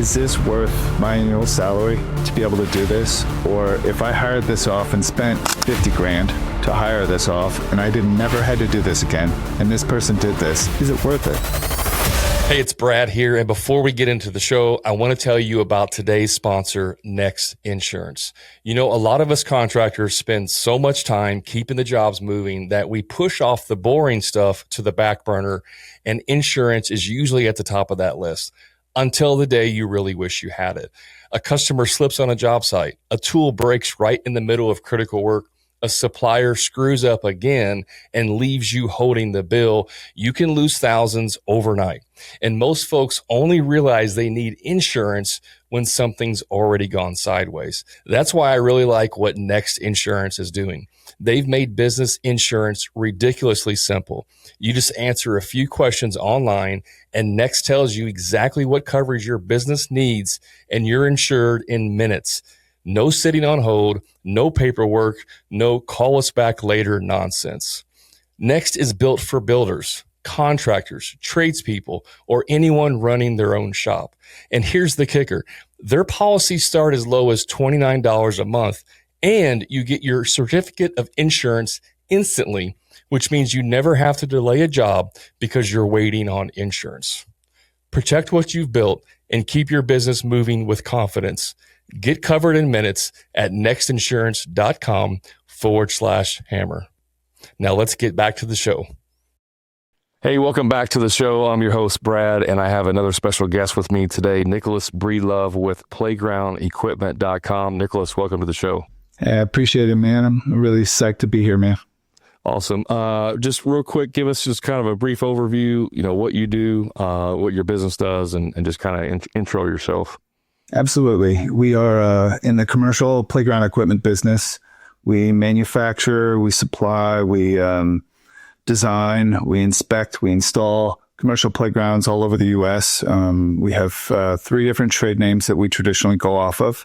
is this worth my annual salary to be able to do this? Or if I hired this off and spent 50 grand to hire this off and I never had to do this again, and this person did this, is it worth it? Hey, it's Brad here. And before we get into the show, I want to tell you about today's sponsor, Next Insurance. You know, a lot of us contractors spend so much time keeping the jobs moving that we push off the boring stuff to the back burner, and insurance is usually at the top of that list until the day you really wish you had it. A customer slips on a job site, a tool breaks right in the middle of critical work, a supplier screws up again and leaves you holding the bill. You can lose thousands overnight. And most folks only realize they need insurance when something's already gone sideways. That's why I really like what Next Insurance is doing. They've made business insurance ridiculously simple. You just answer a few questions online, and Next tells you exactly what coverage your business needs, and you're insured in minutes. No sitting on hold, no paperwork, no call us back later nonsense. Next is built for builders, contractors, tradespeople, or anyone running their own shop. And here's the kicker. Their policies start as low as $29 a month, and you get your certificate of insurance instantly, which means you never have to delay a job because you're waiting on insurance. Protect what you've built and keep your business moving with confidence. Get covered in minutes at nextinsurance.com/hammer. Now let's get back to the show. Hey, welcome back to the show. I'm your host, Brad, and I have another special guest with me today, Nicolas Breedlove with playgroundequipment.com. Nicolas, welcome to the show. Hey, I appreciate it, man. I'm really psyched to be here, man. Awesome. Just real quick, give us just kind of a brief overview, what you do, what your business does, and just kind of intro yourself. Absolutely. We are in the commercial playground equipment business. We manufacture, we supply, we design, we inspect, we install commercial playgrounds all over the U.S. We have 3 different trade names that we traditionally go off of.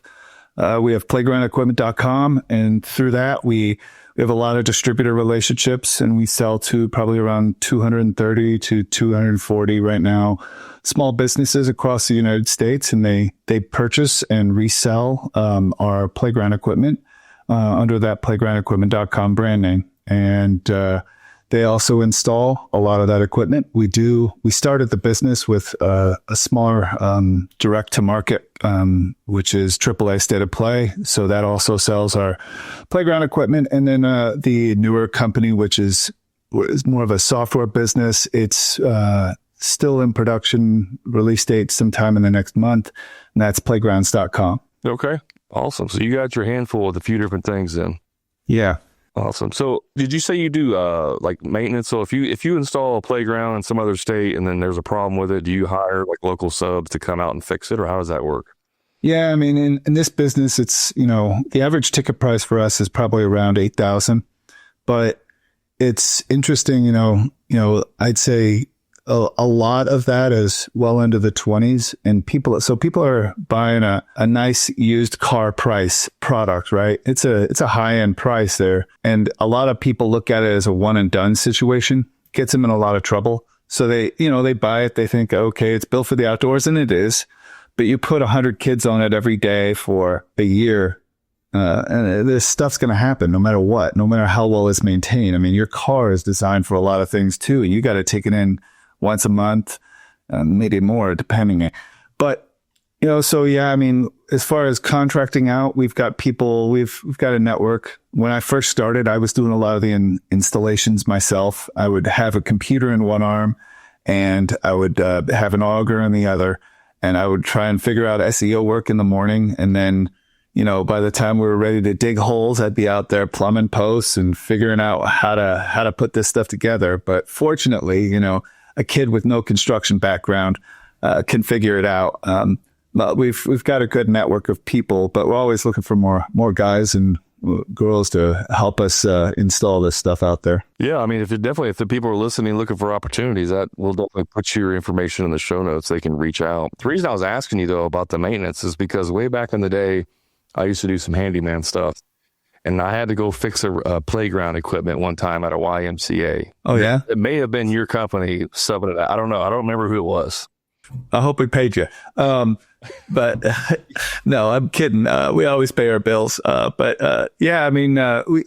We have playgroundequipment.com, and through that, we have a lot of distributor relationships, and we sell to probably around 230 to 240 right now small businesses across the United States, and they purchase and resell our playground equipment under that playgroundequipment.com brand name. And they also install a lot of that equipment. We started the business with a smaller direct to market, which is AAA State of Play. So that also sells our playground equipment. And then the newer company, which is more of a software business. It's still in production, release date sometime in the next month, and that's playgrounds.com. Okay, awesome. So you got your handful with a few different things then. Yeah. Awesome. So did you say you do like maintenance? So if you install a playground in some other state and then there's a problem with it, do you hire like local subs to come out and fix it, or how does that work? Yeah, I mean, in this business, it's, the average ticket price for us is probably around $8,000, but it's interesting, I'd say a lot of that is well into the 20s, and people are buying a nice used car price product, right? It's a high end price there. And a lot of people look at it as a one and done situation, gets them in a lot of trouble. So they buy it. They think, okay, it's built for the outdoors, and it is, but you put 100 kids on it every day for a year. And this stuff's going to happen no matter what, no matter how well it's maintained. I mean, your car is designed for a lot of things too. You got to take it in once a month, maybe more, depending. But, so yeah, I mean, as far as contracting out, we've got people, we've got a network. When I first started, I was doing a lot of the installations myself. I would have a computer in one arm, and I would have an auger in the other, and I would try and figure out SEO work in the morning. And then, by the time we were ready to dig holes, I'd be out there plumbing posts and figuring out how to put this stuff together. But fortunately, a kid with no construction background can figure it out. But we've got a good network of people, but we're always looking for more guys and girls to help us install this stuff out there. Yeah, I mean, if the people are listening looking for opportunities, that will definitely put your information in the show notes. They can reach out. The reason I was asking you though about the maintenance is because way back in the day, I used to do some handyman stuff. And I had to go fix a playground equipment one time at a YMCA. Oh, yeah? It may have been your company subbing it out. I don't know. I don't remember who it was. I hope we paid you. But no, I'm kidding. We always pay our bills. Yeah, I mean,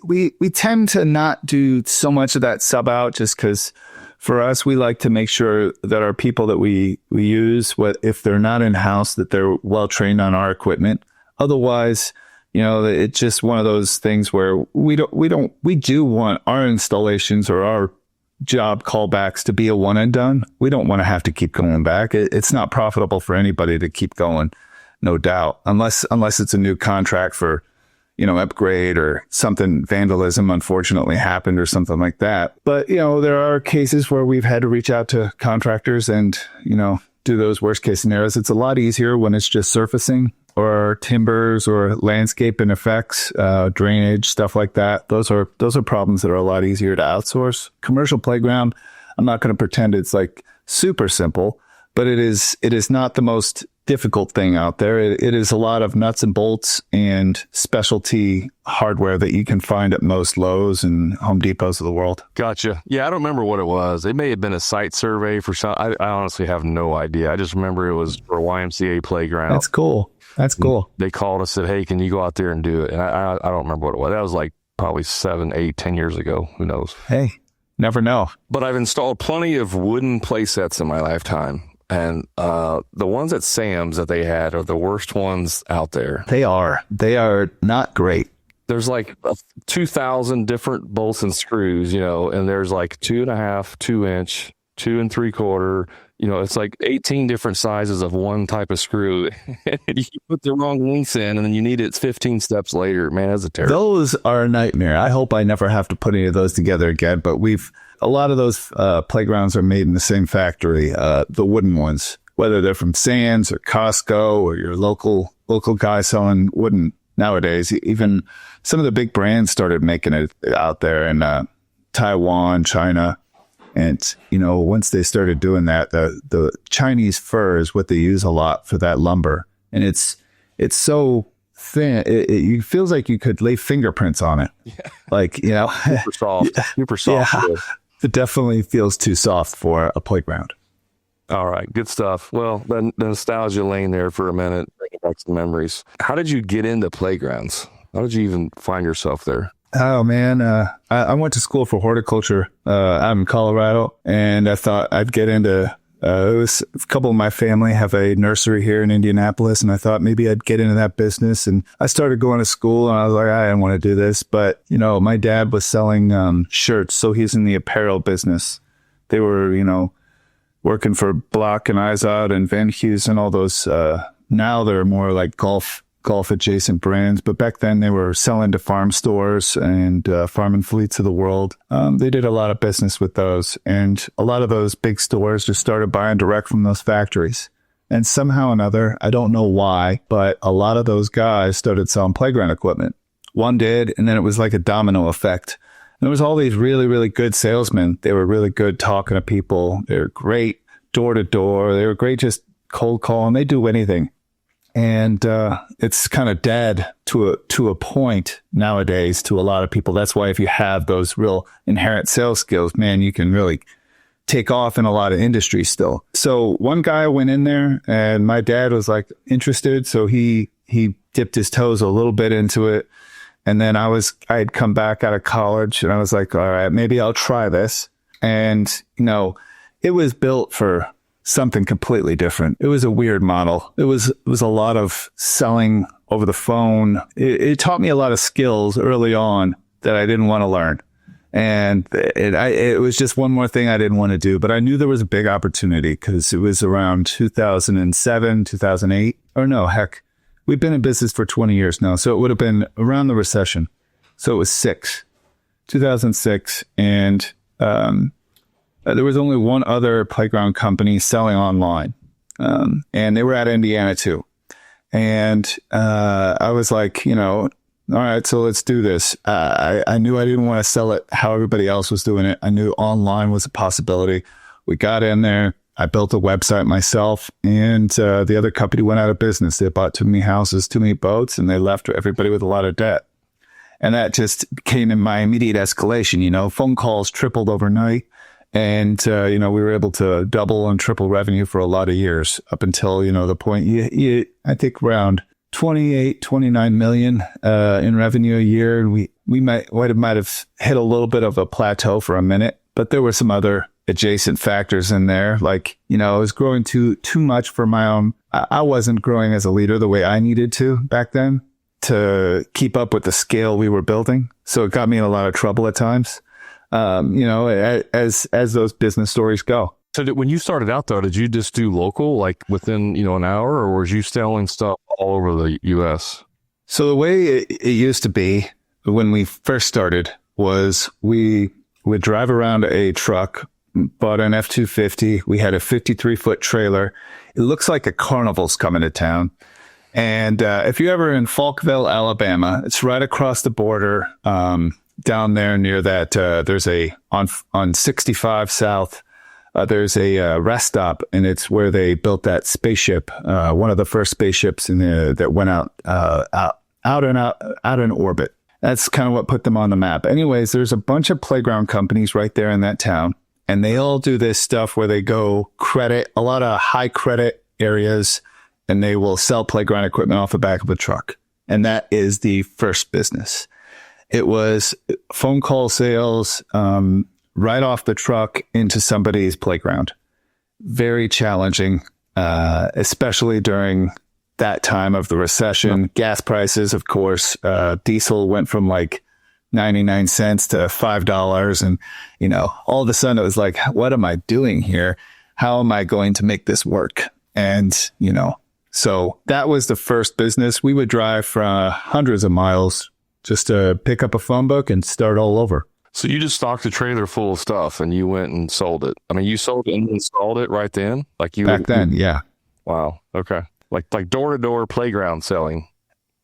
we tend to not do so much of that sub out just because for us, we like to make sure that our people that we use, if they're not in house, that they're well trained on our equipment. Otherwise, it's just one of those things where we do want our installations or our job callbacks to be a one and done. We don't want to have to keep going back. It's not profitable for anybody to keep going, no doubt, unless it's a new contract for, upgrade or something, vandalism unfortunately happened or something like that. But, there are cases where we've had to reach out to contractors and, do those worst case scenarios. It's a lot easier when it's just surfacing or timbers or landscape and effects, drainage, stuff like that. Those are problems that are a lot easier to outsource. Commercial playground, I'm not going to pretend it's like super simple, but it is not the most difficult thing out there. It is a lot of nuts and bolts and specialty hardware that you can find at most Lowe's and Home Depots of the world. Gotcha. Yeah, I don't remember what it was. It may have been a site survey for some. I honestly have no idea. I just remember it was for a YMCA playground. That's cool. They called us and said, hey, can you go out there and do it? And I don't remember what it was. That was like probably 7, 8, 10 years ago. Who knows? Hey, never know. But I've installed plenty of wooden play sets in my lifetime. And the ones at Sam's that they had are the worst ones out there. They are not great. There's like 2,000 different bolts and screws, and there's like 2.5, 2-inch, 2 3/4. It's like 18 different sizes of one type of screw. And you put the wrong lengths in, and then you need it 15 steps later. Man, that's a terror. Those are a nightmare. I hope I never have to put any of those together again. But a lot of those playgrounds are made in the same factory, the wooden ones, whether they're from Sam's or Costco or your local guy selling wooden nowadays. Even some of the big brands started making it out there in Taiwan, China. And, once they started doing that, the Chinese fir is what they use a lot for that lumber. And it's so thin. It feels like you could lay fingerprints on it. Yeah. Like, super soft. Super soft. Yeah, it definitely feels too soft for a playground. All right. Good stuff. Well, the nostalgia lane there for a minute, bringing back some memories. How did you get into playgrounds? How did you even find yourself there? Oh, man. I went to school for horticulture out in Colorado, and I thought I'd get into it was a couple of my family have a nursery here in Indianapolis, and I thought maybe I'd get into that business. And I started going to school, and I was like, I didn't want to do this. But, my dad was selling shirts, so he's in the apparel business. They were, working for Block and Izod and Van Heusen and all those. Now they're more like golf adjacent brands, but back then they were selling to farm stores and farm and fleets of the world. They did a lot of business with those, and a lot of those big stores just started buying direct from those factories. And somehow or another, I don't know why, but a lot of those guys started selling playground equipment. One did, and then it was like a domino effect. And there was all these really, really good salesmen. They were really good talking to people. They were great door to door. They were great just cold calling. They do anything. And it's kind of dead to a point nowadays to a lot of people. That's why if you have those real inherent sales skills, man, you can really take off in a lot of industries still. So one guy went in there, and my dad was like interested. So he dipped his toes a little bit into it. And then I had come back out of college, and I was like, all right, maybe I'll try this. And, it was built for something completely different. It was a weird model. It was a lot of selling over the phone. It taught me a lot of skills early on that I didn't want to learn. And it was just one more thing I didn't want to do. But I knew there was a big opportunity because it was around 2007, 2008. Or no, heck, we've been in business for 20 years now. So it would have been around the recession. So it was 2006. And there was only one other playground company selling online. And they were out of Indiana too. And I was like, all right, so let's do this. I knew I didn't want to sell it how everybody else was doing it. I knew online was a possibility. We got in there. I built a website myself, and the other company went out of business. They bought too many houses, too many boats, and they left everybody with a lot of debt. And that just became in my immediate escalation. Phone calls tripled overnight. And, we were able to double and triple revenue for a lot of years up until, the point I think around 28, 29 million, in revenue a year. And we might have hit a little bit of a plateau for a minute, but there were some other adjacent factors in there. Like, I was growing too much for my own. I wasn't growing as a leader the way I needed to back then to keep up with the scale we were building. So it got me in a lot of trouble at times. As those business stories go. So when you started out though, did you just do local, like within, an hour, or was you selling stuff all over the US? So the way it used to be when we first started was we would drive around a truck, bought an F250. We had a 53-foot trailer. It looks like a carnival's coming to town. And if you're ever in Falkville, Alabama, it's right across the border, down there near that, there's on 65 South, there's a rest stop, and it's where they built that spaceship, one of the first spaceships that went out in orbit. That's kind of what put them on the map. Anyways, there's a bunch of playground companies right there in that town, and they all do this stuff where they go a lot of high credit areas, and they will sell playground equipment off the back of a truck. And that is the first business. It was phone call sales, right off the truck into somebody's playground. Very challenging, especially during that time of the recession. Gas prices, of course, diesel went from like 99 cents to $5. And, all of a sudden it was like, what am I doing here? How am I going to make this work? And, so that was the first business. We would drive for hundreds of miles just to pick up a phone book and start all over. So you just stocked a trailer full of stuff and you went and sold it. I mean, you sold it and installed it right then? Back then, yeah. Wow. Okay. Like door-to-door playground selling.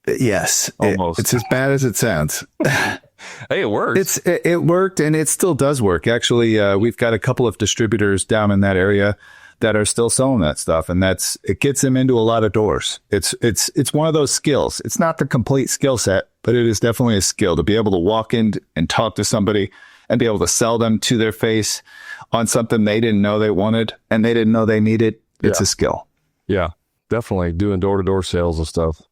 Yes. Almost. It's as bad as it sounds. Hey, it works. It worked, and it still does work. Actually, we've got a couple of distributors down in that area that are still selling that stuff, and it gets them into a lot of doors. It's one of those skills. It's not the complete skill set, but it is definitely a skill to be able to walk in and talk to somebody and be able to sell them to their face on something they didn't know they wanted and they didn't know they needed. It's a skill. Yeah, definitely doing door-to-door sales and stuff.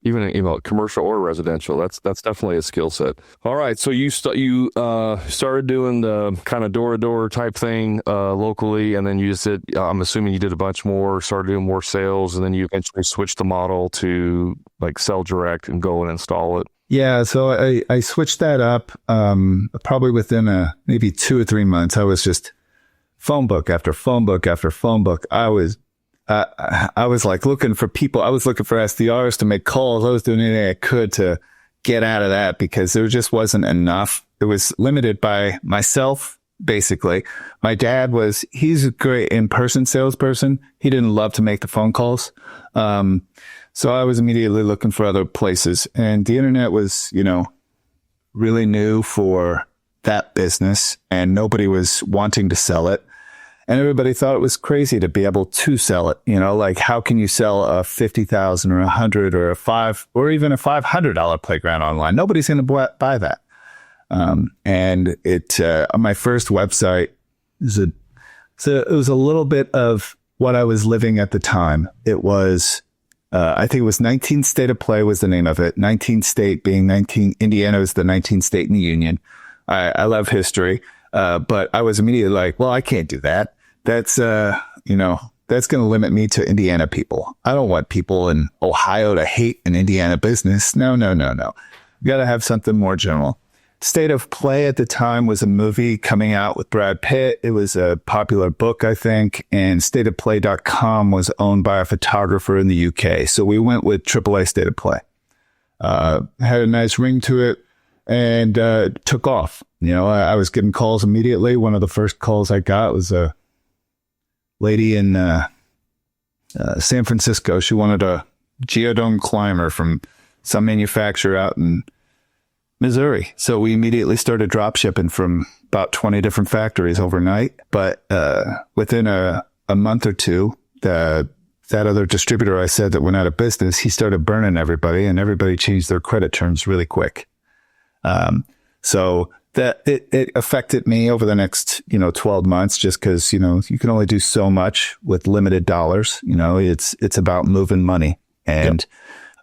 Even commercial or residential, that's definitely a skill set. All right, so you started doing the kind of door-to-door type thing locally, and then you just did. I'm assuming you did a bunch more, started doing more sales, and then you eventually switched the model to like sell direct and go and install it. Yeah, so I switched that up probably within maybe 2 or 3 months. I was just phone book after phone book after phone book. I was like looking for people. I was looking for SDRs to make calls. I was doing anything I could to get out of that because there just wasn't enough. It was limited by myself, basically. My dad he's a great in-person salesperson. He didn't love to make the phone calls. So I was immediately looking for other places. And the internet was, really new for that business, and nobody was wanting to sell it. And everybody thought it was crazy to be able to sell it. Like how can you sell a $50,000 or $100 or $500 or even a $500 playground online? Nobody's going to buy that. And it on my first website, it was a little bit of what I was living at the time. It was, I think it was 19th State of Play was the name of it. 19th State being Indiana was the 19th state in the Union. I love history. But I was immediately like, well, I can't do that. That's, that's going to limit me to Indiana people. I don't want people in Ohio to hate an Indiana business. No. You got to have something more general. State of Play at the time was a movie coming out with Brad Pitt. It was a popular book, I think, and stateofplay.com was owned by a photographer in the UK. So we went with AAA State of Play. Had a nice ring to it and took off. I was getting calls immediately. One of the first calls I got was a lady in San Francisco. She wanted a geodome climber from some manufacturer out in Missouri. So we immediately started drop shipping from about 20 different factories overnight. But within a month or two, that other distributor I said that went out of business, he started burning everybody, and everybody changed their credit terms really quick. So that it affected me over the next, 12 months, just because, you can only do so much with limited dollars. It's about moving money. And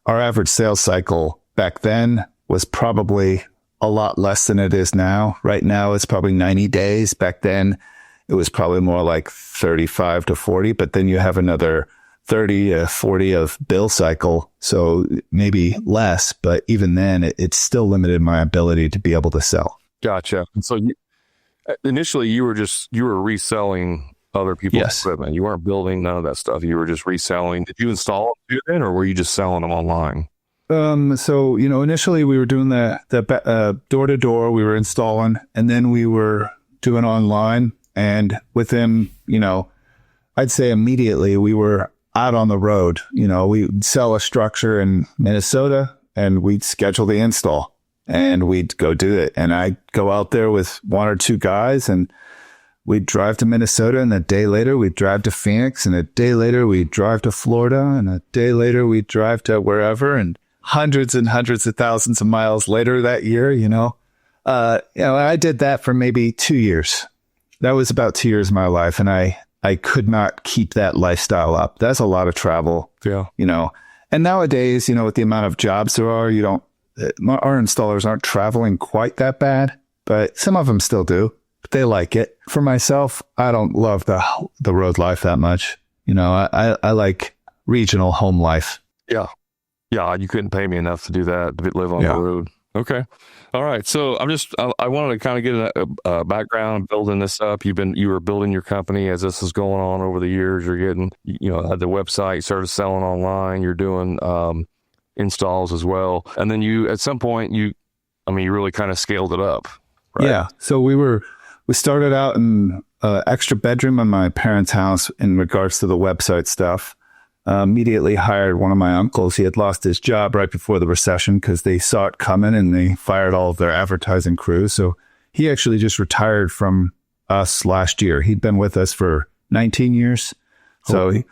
our average sales cycle back then was probably a lot less than it is now. Right now, it's probably 90 days. Back then, it was probably more like 35 to 40, but then you have another 30 to 40 of bill cycle. So maybe less, but even then it still limited my ability to be able to sell. Gotcha. So initially you were reselling other people's equipment. You weren't building none of that stuff. You were just reselling. Did you install them then, or were you just selling them online? So, initially we were doing the door to door, we were installing, and then we were doing online. And within, I'd say immediately we were out on the road. We'd sell a structure in Minnesota and we'd schedule the install and we'd go do it. And I'd go out there with one or two guys and we'd drive to Minnesota, and a day later we'd drive to Phoenix, and a day later we'd drive to Florida, and a day later we'd drive to wherever, and hundreds of thousands of miles later that year, I did that for maybe 2 years. That was about 2 years of my life. And I could not keep that lifestyle up. That's a lot of travel, and nowadays, with the amount of jobs there are, our installers aren't traveling quite that bad, but some of them still do. But they like it. For myself, I don't love the road life that much. I like regional home life. Yeah. Yeah. You couldn't pay me enough to do that, to live on the road. Okay. All right. So I wanted to kind of get a background building this up. You were building your company as this is going on over the years. You're getting, had the website, you started selling online, you're doing installs as well. And then at some point you really kind of scaled it up, right? Yeah. So we started out in an extra bedroom in my parents' house in regards to the website stuff. Immediately hired one of my uncles. He had lost his job right before the recession because they saw it coming and they fired all of their advertising crew. So he actually just retired from us last year. He'd been with us for 19 years. So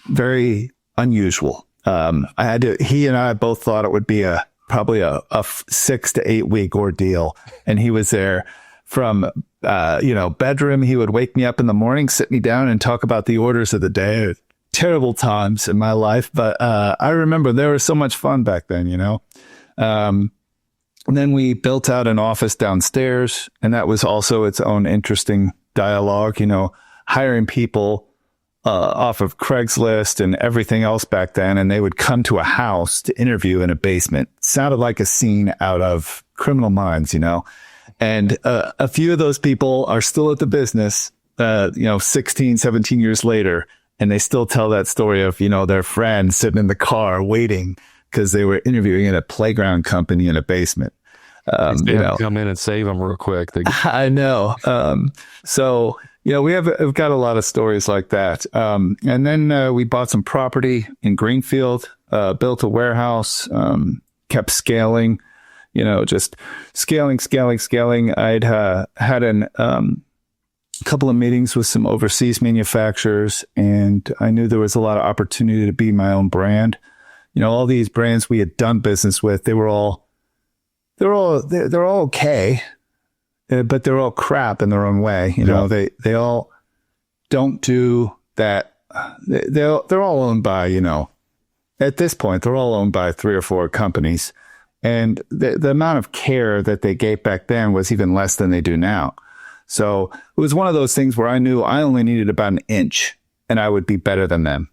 very unusual. He and I both thought it would be probably a 6 to 8 week ordeal. And he was there from, bedroom. He would wake me up in the morning, sit me down and talk about the orders of the day. Terrible times in my life, but I remember there was so much fun back then, And then we built out an office downstairs, and that was also its own interesting dialogue, hiring people off of Craigslist and everything else back then, and they would come to a house to interview in a basement. Sounded like a scene out of Criminal Minds, And a few of those people are still at the business, 16, 17 years later. And they still tell that story of, their friend sitting in the car waiting because they were interviewing at a playground company in a basement. Come in and save them real quick. I know. So, we've got a lot of stories like that. And then we bought some property in Greenfield, built a warehouse, kept scaling, just scaling. I'd had a couple of meetings with some overseas manufacturers, and I knew there was a lot of opportunity to be my own brand. All these brands we had done business with, they're all okay, but they're all crap in their own way. They all don't do that. They're all owned by, at this point, they're all owned by 3 or 4 companies. And the amount of care that they gave back then was even less than they do now. So it was one of those things where I knew I only needed about an inch and I would be better than them.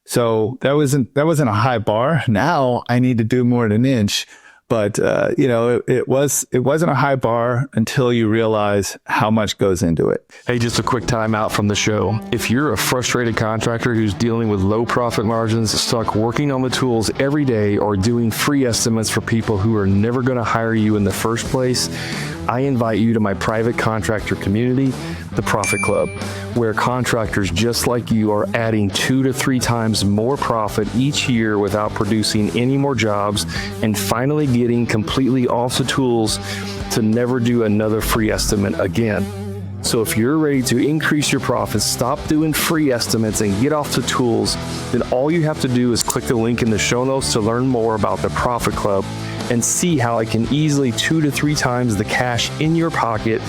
So that wasn't a high bar. Now I need to do more than an inch, but it wasn't a high bar until you realize how much goes into it. Hey, just a quick time out from the show. If you're a frustrated contractor who's dealing with low profit margins, stuck working on the tools every day, or doing free estimates for people who are never going to hire you in the first place, I invite you to my private contractor community, the Profit Club, where contractors just like you are adding 2 to 3 times more profit each year without producing any more jobs, and finally getting completely off the tools to never do another free estimate again. So if you're ready to increase your profits, stop doing free estimates, and get off the tools, then all you have to do is click the link in the show notes to learn more about the Profit Club and see how it can easily 2 to 3 times the cash in your pocket,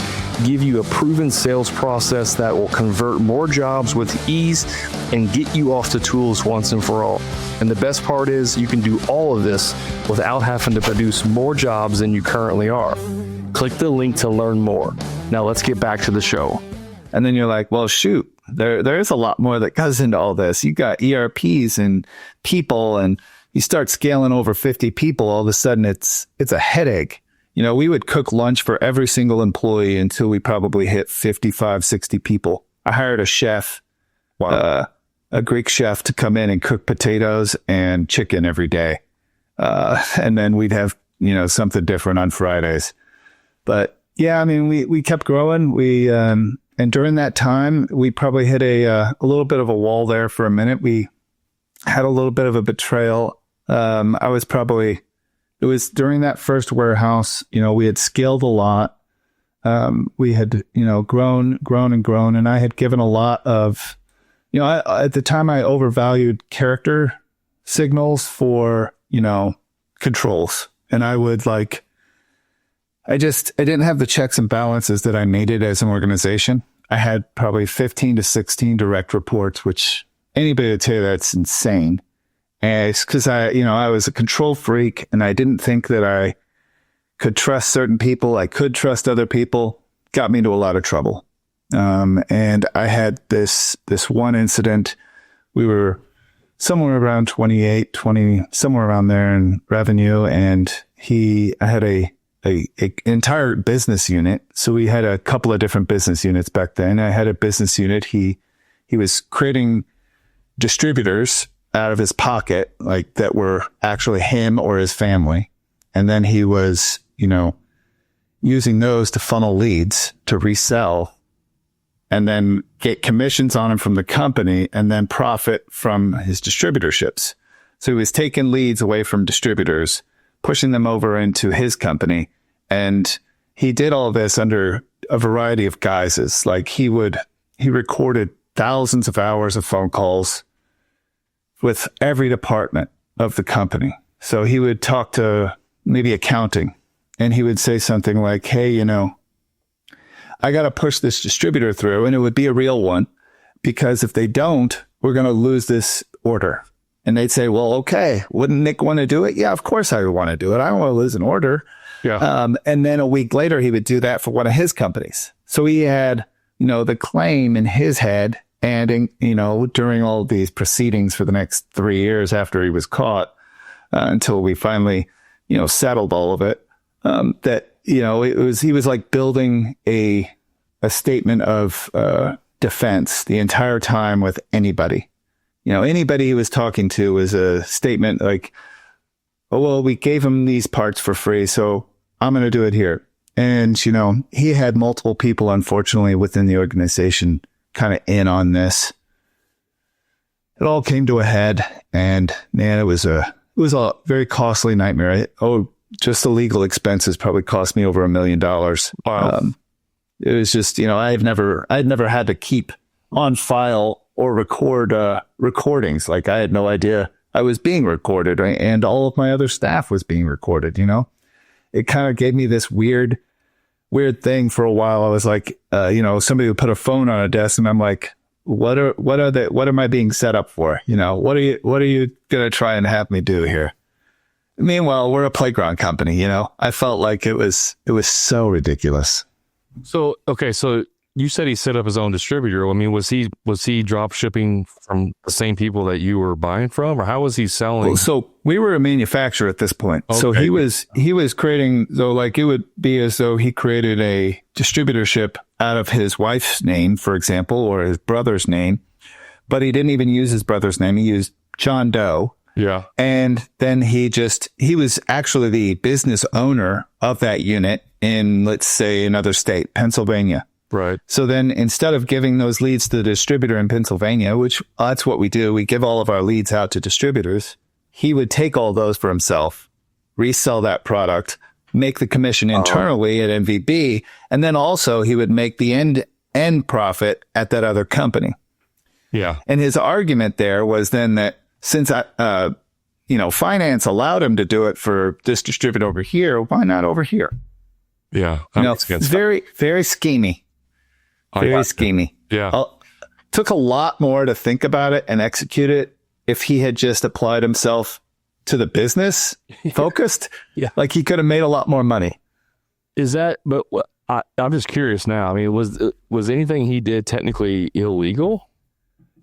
give you a proven sales process that will convert more jobs with ease and get you off the tools once and for all. And the best part is you can do all of this without having to produce more jobs than you currently are. Click the link to learn more. Now let's get back to the show. And then you're like, well, shoot, there is a lot more that goes into all this. You got ERPs and people, and you start scaling over 50 people. All of a sudden, it's a headache. We would cook lunch for every single employee until we probably hit 55, 60 people. I hired a chef, a Greek chef, to come in and cook potatoes and chicken every day. And then we'd have, something different on Fridays. But yeah, I mean, we kept growing. And during that time, we probably hit a little bit of a wall there for a minute. We had a little bit of a betrayal. It was during that first warehouse, we had scaled a lot. We had, grown, and I had given a lot of, at the time I overvalued character signals for, controls. And I would I didn't have the checks and balances that I needed as an organization. I had probably 15 to 16 direct reports, which anybody would tell you that's insane. And it's because I was a control freak, and I didn't think that I could trust certain people. I could trust other people. Got me into a lot of trouble. And I had this one incident. We were somewhere around 20, somewhere around there in revenue. And I had a entire business unit. So we had a couple of different business units back then. I had a business unit. He was creating distributors out of his pocket, that were actually him or his family. And then he was, using those to funnel leads to resell and then get commissions on them from the company and then profit from his distributorships. So he was taking leads away from distributors, pushing them over into his company. And he did all of this under a variety of guises. He recorded thousands of hours of phone calls with every department of the company. So he would talk to maybe accounting, and he would say something like, hey, I got to push this distributor through, and it would be a real one, because if they don't, we're going to lose this order. And they'd say, well, okay, wouldn't Nick want to do it? Yeah, of course I would want to do it. I don't want to lose an order. Yeah. And then a week later, he would do that for one of his companies. So he had, the claim in his head, and, during all these proceedings for the next 3 years after he was caught, until we finally, settled all of it, that, he was like building a statement of defense the entire time with anybody. Anybody he was talking to was a statement like, oh, well, we gave him these parts for free, so I'm going to do it here. And, he had multiple people, unfortunately, within the organization kind of in on this. It all came to a head, and man, it was a very costly nightmare. Just the legal expenses probably cost me over $1 million. Wow. It was just, I'd never had to keep on file or record recordings. I had no idea I was being recorded, right? And all of my other staff was being recorded. It kind of gave me this weird thing for a while. I was like, somebody would put a phone on a desk, and I'm like, what am I being set up for? What are you going to try and have me do here? Meanwhile, we're a playground company, I felt like it was so ridiculous. So, okay. So you said he set up his own distributor. I mean, was he drop shipping from the same people that you were buying from, or how was he selling? Well, so we were a manufacturer at this point. Okay. So he was creating, so it would be as though he created a distributorship out of his wife's name, for example, or his brother's name, but he didn't even use his brother's name. He used John Doe. Yeah. And then he was actually the business owner of that unit in, let's say, another state, Pennsylvania. Right. So then instead of giving those leads to the distributor in Pennsylvania, which that's what we do, we give all of our leads out to distributors, he would take all those for himself, resell that product, make the commission internally at MVB, and then also he would make the end profit at that other company. Yeah. And his argument there was then that since finance allowed him to do it for this distributor over here. Why not over here? Yeah. Very, very schemy. Very schemy. Yeah. Took a lot more to think about it and execute it if he had just applied himself to the business focused. Yeah. Like he could have made a lot more money. Is that, but I'm just curious now. I mean, was anything he did technically illegal?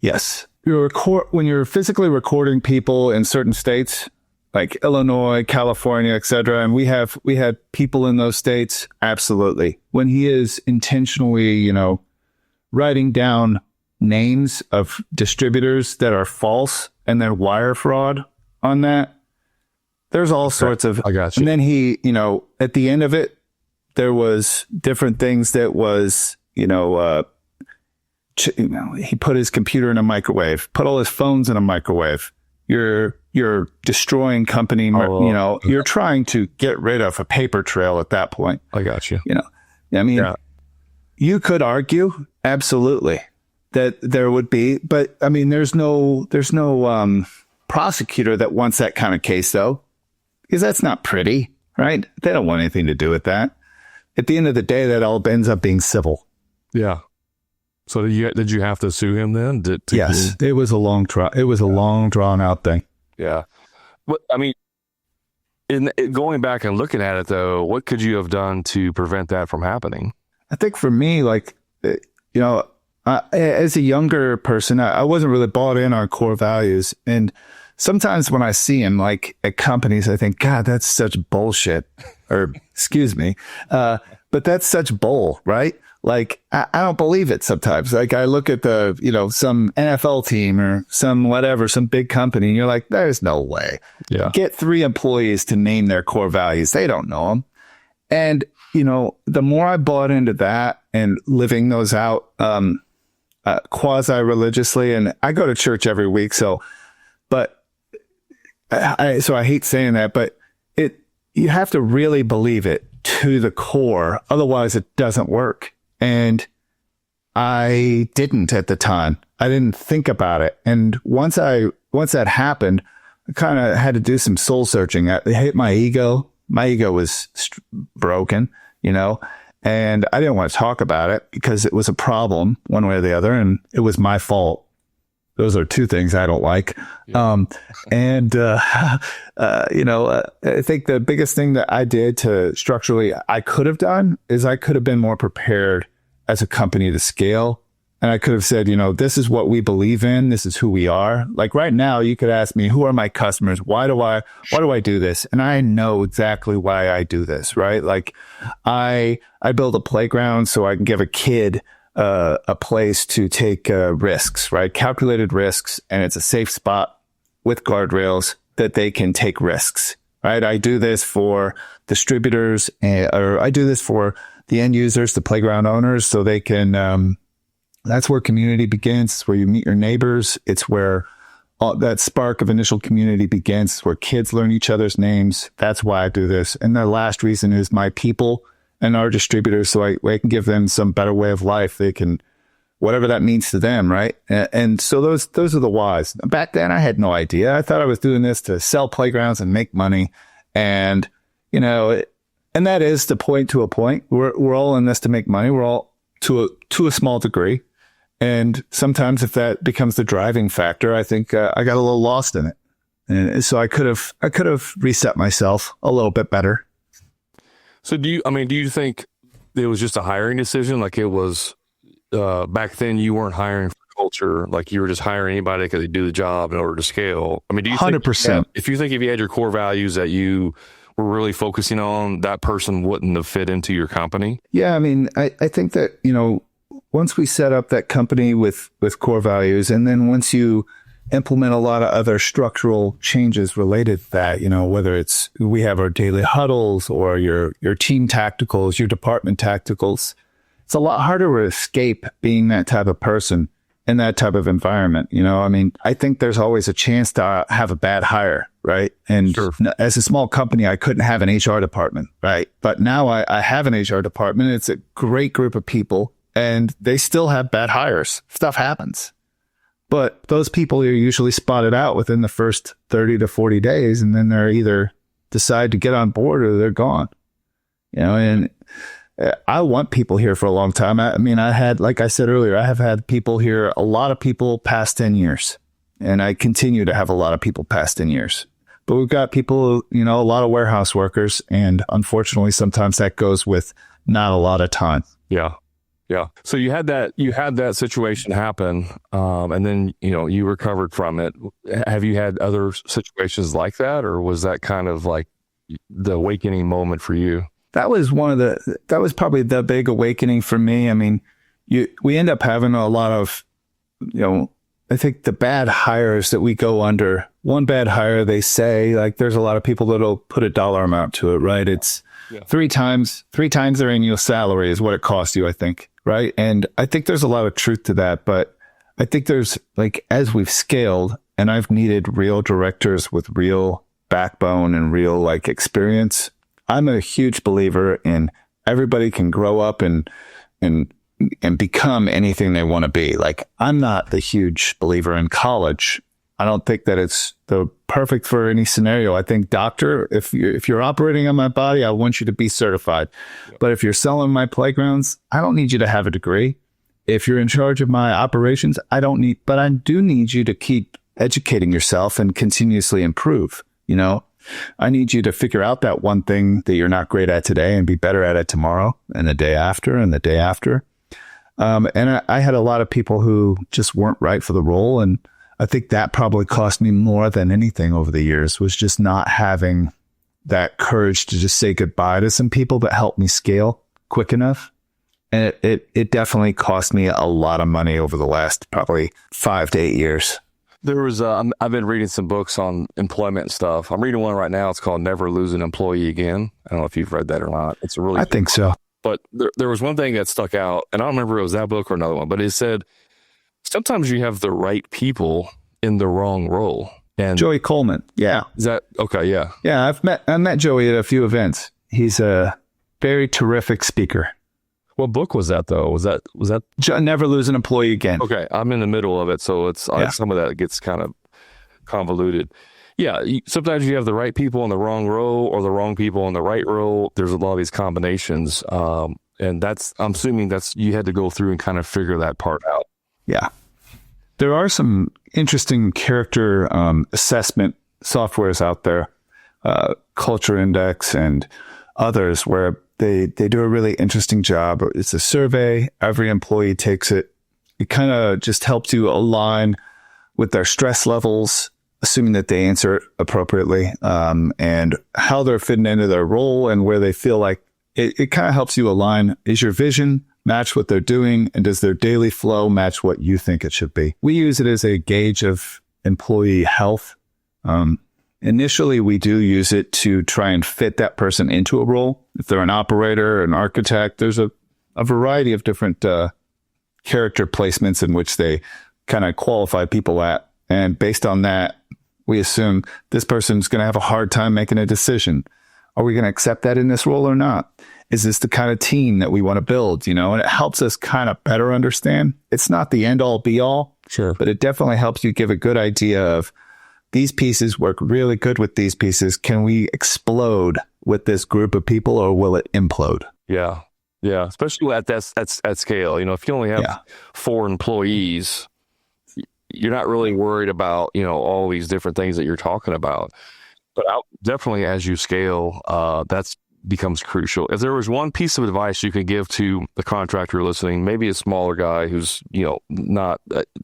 Yes. When you're physically recording people in certain states, like Illinois, California, et cetera, and we had people in those states, absolutely. When he is intentionally, writing down names of distributors that are false and then wire fraud on that, there's all sorts of. I got you. And then he, at the end of it, there was different things that was, he put his computer in a microwave, put all his phones in a microwave. You're destroying company, you're trying to get rid of a paper trail at that point. I got you. You could argue absolutely that there would be, but I mean, there's no prosecutor that wants that kind of case though, because that's not pretty, right? They don't want anything to do with that. At the end of the day, that all ends up being civil. Yeah. So did you have to sue him then? Yes, it was a long trial. It was a long, drawn out thing. Yeah. But I mean, going back and looking at it though, what could you have done to prevent that from happening? I think for me, as a younger person, I wasn't really bought in on core values. And sometimes when I see them, like at companies, I think, God, that's such bullshit. Or excuse me, but that's such bull, right? Like, I don't believe it sometimes. Like I look at some NFL team or some big company, and you're like, there's no way. Yeah. Get 3 employees to name their core values. They don't know them. And, the more I bought into that and living those out quasi-religiously, and I go to church every week. So I hate saying that, but you have to really believe it to the core. Otherwise it doesn't work. And I didn't at the time. I didn't think about it. And once that happened, I kind of had to do some soul searching. It hit my ego. My ego was broken, and I didn't want to talk about it because it was a problem one way or the other. And it was my fault. Those are 2 things I don't like. Yeah. I think the biggest thing that I did to structurally I could have done is I could have been more prepared as a company to scale. And I could have said, this is what we believe in. This is who we are. Like right now, you could ask me, who are my customers? Why do I do this? And I know exactly why I do this, right? Like I build a playground so I can give a kid a place to take risks, right? Calculated risks, and it's a safe spot with guardrails that they can take risks, right? I do this for distributors, or I do this for the end users, the playground owners, so they can. That's where community begins. It's where you meet your neighbors. It's where that spark of initial community begins. It's where kids learn each other's names. That's why I do this. And the last reason is my people and our distributors, so I can give them some better way of life. They can, whatever that means to them, right? And so those are the whys. Back then, I had no idea. I thought I was doing this to sell playgrounds and make money, and and that is the point to a point. We're all in this to make money. We're all to a small degree, and sometimes if that becomes the driving factor, I think I got a little lost in it, and so I could have reset myself a little bit better. So do you think it was just a hiring decision? Like it was back then you weren't hiring for culture, like you were just hiring anybody that could do the job in order to scale. I mean, do you 100%. If you had your core values that you were really focusing on, that person wouldn't have fit into your company? Yeah. I mean, I think that, once we set up that company with core values, and then once you implement a lot of other structural changes related to that, whether it's we have our daily huddles or your team tacticals, your department tacticals, it's a lot harder to escape being that type of person in that type of environment. I mean, I think there's always a chance to have a bad hire, right? And sure. As a small company, I couldn't have an HR department, right? But now I have an HR department. It's a great group of people, and they still have bad hires. Stuff happens. But those people are usually spotted out within the first 30 to 40 days, and then they're either decide to get on board or they're gone. And I want people here for a long time. I mean, I had, like I said earlier, I have had people here, a lot of people past 10 years, and I continue to have a lot of people past 10 years. But we've got people, a lot of warehouse workers, and unfortunately, sometimes that goes with not a lot of time. Yeah. Yeah. So you had that situation happen, and then, you recovered from it. Have you had other situations like that, or was that kind of like the awakening moment for you? That was probably the big awakening for me. I mean, we end up having a lot of, I think the bad hires that we go under, one bad hire, they say, like, there's a lot of people that'll put a dollar amount to it, right? It's three times their annual salary is what it costs you, I think. Right. And I think there's a lot of truth to that. But I think there's, like, as we've scaled and I've needed real directors with real backbone and real, like, experience, I'm a huge believer in everybody can grow up and become anything they want to be. Like, I'm not the huge believer in college. I don't think that it's the perfect for any scenario. I think, doctor, if you're operating on my body, I want you to be certified. Yep. But if you're selling my playgrounds, I don't need you to have a degree. If you're in charge of my operations, but I do need you to keep educating yourself and continuously improve. I need you to figure out that one thing that you're not great at today and be better at it tomorrow and the day after and the day after. And I had a lot of people who just weren't right for the role. And I think that probably cost me more than anything over the years, was just not having that courage to just say goodbye to some people that helped me scale quick enough. And it definitely cost me a lot of money over the last probably 5 to 8 years. There was, I've been reading some books on employment and stuff. I'm reading one right now. It's called Never Lose an Employee Again. I don't know if you've read that or not. It's a really, I think so. But there was one thing that stuck out, and I don't remember if it was that book or another one, but it said, sometimes you have the right people in the wrong role. And Joey Coleman. Yeah. Is that okay? Yeah. Yeah. I met Joey at a few events. He's a very terrific speaker. What book was that though? Was that Never Lose an Employee Again? Okay. I'm in the middle of it. So it's some of that gets kind of convoluted. Yeah. Sometimes you have the right people in the wrong role or the wrong people in the right role. There's a lot of these combinations. And I'm assuming you had to go through and kind of figure that part out. Yeah. There are some interesting character assessment softwares out there, Culture Index and others, where they do a really interesting job. It's a survey. Every employee takes it. It kind of just helps you align with their stress levels, assuming that they answer it appropriately, and how they're fitting into their role and where they feel like it kind of helps you align. Is your vision match what they're doing? And does their daily flow match what you think it should be? We use it as a gauge of employee health. Initially, we do use it to try and fit that person into a role. If they're an operator, an architect, there's a variety of different character placements in which they kind of qualify people at. And based on that, we assume this person's going to have a hard time making a decision. Are we going to accept that in this role or not? Is this the kind of team that we want to build? And it helps us kind of better understand. It's not the end all be all, sure, but it definitely helps you give a good idea of these pieces work really good with these pieces. Can we explode with this group of people or will it implode? Yeah. Yeah. Especially at scale. If you only have 4 employees, you're not really worried about, all these different things that you're talking about. But definitely as you scale, that's becomes crucial. If there was one piece of advice you could give to the contractor listening, maybe a smaller guy who's, not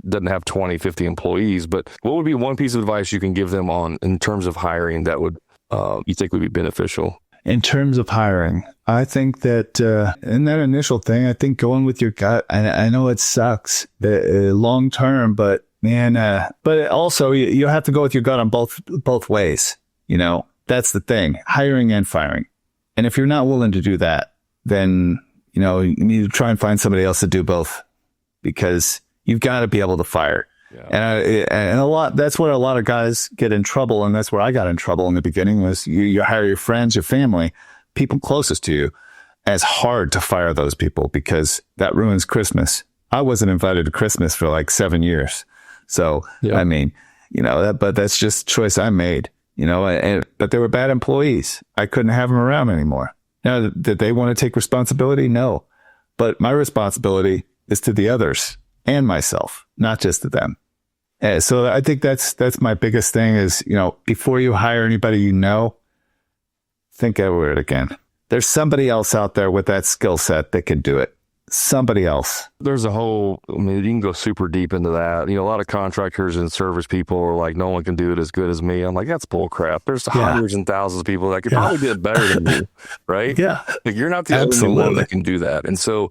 doesn't have 20, 50 employees, but what would be one piece of advice you can give them in terms of hiring that would you think would be beneficial? In terms of hiring, I think that in that initial thing, I think going with your gut, I know it sucks long term, but man, but also you have to go with your gut on both ways. That's the thing, hiring and firing. And if you're not willing to do that, then, you need to try and find somebody else to do both, because you've got to be able to fire. Yeah. And that's where a lot of guys get in trouble. And that's where I got in trouble in the beginning was you hire your friends, your family, people closest to you. And it's hard to fire those people because that ruins Christmas. I wasn't invited to Christmas for like 7 years. So, Yeah. I mean, but that's just a choice I made, but they were bad employees. I couldn't have them around anymore. Now, did they want to take responsibility? No. But my responsibility is to the others and myself, not just to them. So I think that's my biggest thing is, before you hire anybody, think over it again. There's somebody else out there with that skill set that can do it. Somebody else. There's you can go super deep into that. A lot of contractors and service people are like, no one can do it as good as me. I'm like, that's bull crap. There's hundreds and thousands of people that could probably do it better than you, right? Yeah. Like, you're not the only one that can do that. And so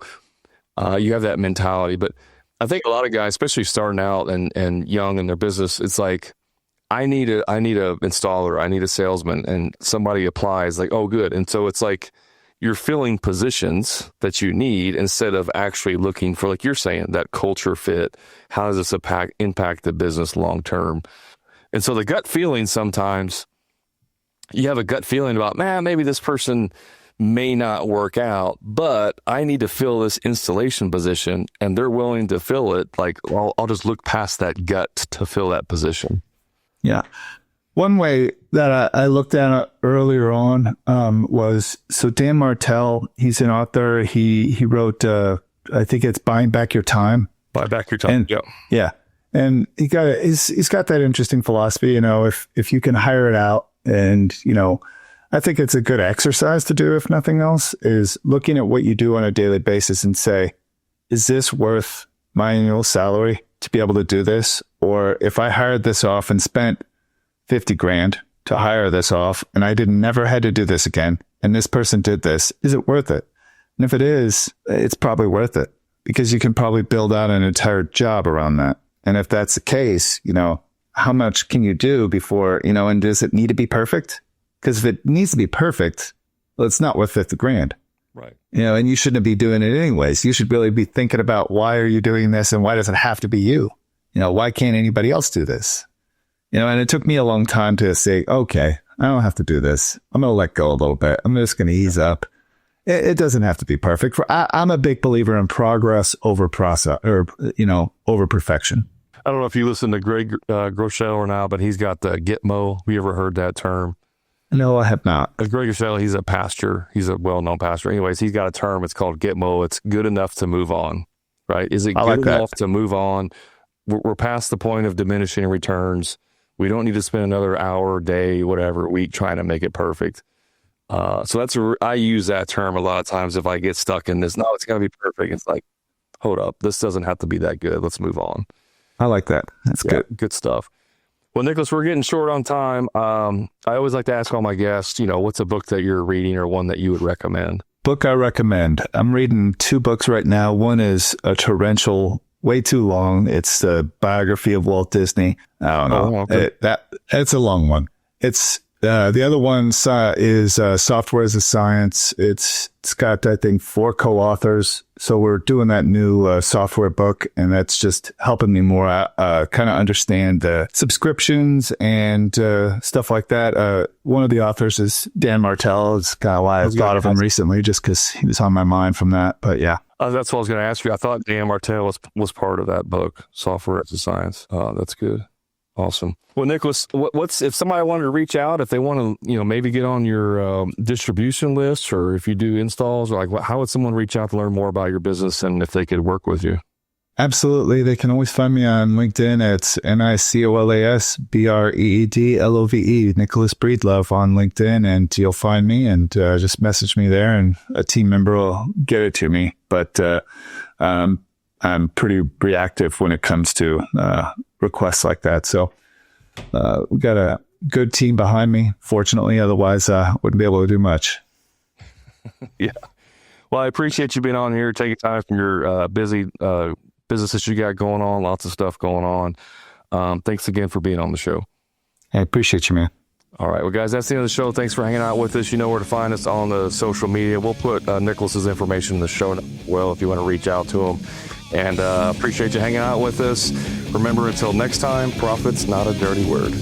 you have that mentality. But I think a lot of guys, especially starting out and young in their business, it's like, I need a installer, I need a salesman, and somebody applies like, oh, good. And so it's like, you're filling positions that you need instead of actually looking for, like you're saying, that culture fit. How does this impact the business long term? And so the gut feeling, sometimes you have a gut feeling about, man, maybe this person may not work out, but I need to fill this installation position, and they're willing to fill it. Like, I'll just look past that gut to fill that position. Yeah. One way that I looked at it earlier on was, so Dan Martell, he's an author. He wrote, I think it's Buying Back Your Time. Buy back your time. And, yeah. And he's got that interesting philosophy, if you can hire it out, and, I think it's a good exercise to do, if nothing else, is looking at what you do on a daily basis and say, is this worth my annual salary to be able to do this? Or if I hired this off and spent $50,000 to hire this off, and I never had to do this again, and this person did this, is it worth it? And if it is, it's probably worth it, because you can probably build out an entire job around that. And if that's the case, how much can you do before, and does it need to be perfect? Because if it needs to be perfect, well, it's not worth $50,000. Right. And you shouldn't be doing it anyways. You should really be thinking about, why are you doing this, and why does it have to be you? Why can't anybody else do this? And it took me a long time to say, okay, I don't have to do this. I'm going to let go a little bit. I'm just going to ease up. It doesn't have to be perfect. I'm a big believer in progress over process, or, over perfection. I don't know if you listen to Greg Groeschel or not, but he's got the Gitmo. Have you ever heard that term? No, I have not. Greg Groeschel, he's a pastor. He's a well-known pastor. Anyways, he's got a term. It's called Gitmo. It's good enough to move on, right? Is it good enough to move on? We're past the point of diminishing returns. We don't need to spend another hour, day, whatever, week trying to make it perfect. So I use that term a lot of times if I get stuck in this. No, it's got to be perfect. It's like, hold up, this doesn't have to be that good. Let's move on. I like that. That's good. Good stuff. Well, Nicholas, we're getting short on time. I always like to ask all my guests, what's a book that you're reading or one that you would recommend? Book I recommend. I'm reading 2 books right now. One is a torrential, way too long. It's the biography of Walt Disney. I don't know. Okay. It's a long one. It's the other one is Software as a Science. It's got, I think, 4 co-authors. So we're doing that new software book, and that's just helping me more kind of understand the subscriptions and stuff like that. One of the authors is Dan Martell. It's kind of why I thought of him recently, just because he was on my mind from that. But yeah. That's what I was going to ask you. I thought Dan Martell was part of that book, Software as a Science. That's good. Awesome. Well, Nicholas, what's if somebody wanted to reach out, if they want to, maybe get on your distribution list, or if you do installs, or like, how would someone reach out to learn more about your business and if they could work with you? Absolutely. They can always find me on LinkedIn at Nicolas Breedlove, Nicolas Breedlove on LinkedIn, and you'll find me, and just message me there, and a team member will get it to me. But I'm pretty reactive when it comes to requests like that. So we got a good team behind me, fortunately. Otherwise, wouldn't be able to do much. Yeah. Well, I appreciate you being on here, taking time from your busy businesses you got going on, lots of stuff going on. Thanks again for being on the show. I appreciate you, man. All right. Well, guys, that's the end of the show. Thanks for hanging out with us. You know where to find us on the social media. We'll put Nicholas's information in the show notes as well if you want to reach out to him. And appreciate you hanging out with us. Remember, until next time, profit's not a dirty word.